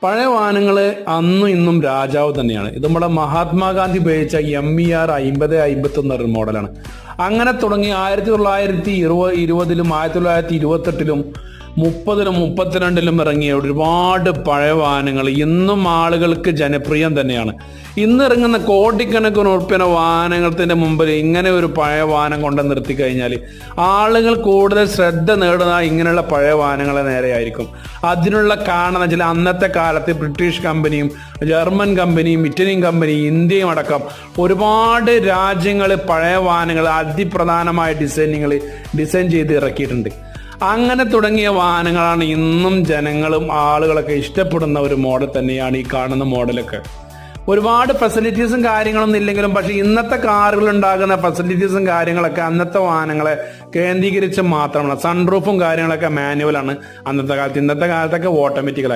പഴയ വാഹനങ്ങൾ അന്നും ഇന്നും രാജാവ് തന്നെയാണ്. ഇത് നമ്മുടെ മഹാത്മാഗാന്ധി ഉപയോഗിച്ച MER 5051 ഒരു മോഡലാണ്. അങ്ങനെ തുടങ്ങി 1920-ലും 1928-ലും 1930-ലും 1932-ലും ഇറങ്ങിയ ഒരുപാട് പഴയ വാഹനങ്ങൾ ഇന്നും ആളുകൾക്ക് ജനപ്രിയം തന്നെയാണ്. ഇന്ന് ഇറങ്ങുന്ന കോടിക്കണക്കിന് ഉറുപ്പിക വാഹനങ്ങളുടെ മുമ്പിൽ ഇങ്ങനെ ഒരു പഴയ വാഹനം കൊണ്ട് നിർത്തി കഴിഞ്ഞാൽ ആളുകൾ കൂടുതൽ ശ്രദ്ധ നേടുന്ന ഇങ്ങനെയുള്ള പഴയ വാഹനങ്ങളെ നേരെയായിരിക്കും. അതിനുള്ള കാരണം വെച്ചാൽ അന്നത്തെ കാലത്ത് ബ്രിട്ടീഷ് കമ്പനിയും ജർമ്മൻ കമ്പനിയും ഇറ്റാലിയൻ കമ്പനിയും ഇന്ത്യയും അടക്കം ഒരുപാട് രാജ്യങ്ങൾ പഴയ വാഹനങ്ങൾ അതിപ്രധാനമായ ഡിസൈൻ ചെയ്ത് ഇറക്കിയിട്ടുണ്ട്. അങ്ങനെ തുടങ്ങിയ വാഹനങ്ങളാണ് ഇന്നും ജനങ്ങളും ആളുകളൊക്കെ ഇഷ്ടപ്പെടുന്ന ഒരു മോഡൽ തന്നെയാണ് ഈ കാണുന്ന മോഡലൊക്കെ. ഒരുപാട് ഫെസിലിറ്റീസും കാര്യങ്ങളൊന്നും ഇല്ലെങ്കിലും പക്ഷെ ഇന്നത്തെ കാറുകൾ ഉണ്ടാകുന്ന ഫെസിലിറ്റീസും കാര്യങ്ങളൊക്കെ അന്നത്തെ വാഹനങ്ങളെ കേന്ദ്രീകരിച്ച് മാത്രമാണ്. സൺറൂഫും കാര്യങ്ങളൊക്കെ മാനുവലാണ് അന്നത്തെ കാലത്ത്. ഇന്നത്തെ കാലത്തൊക്കെ ഓട്ടോമാറ്റിക്കലാണ്.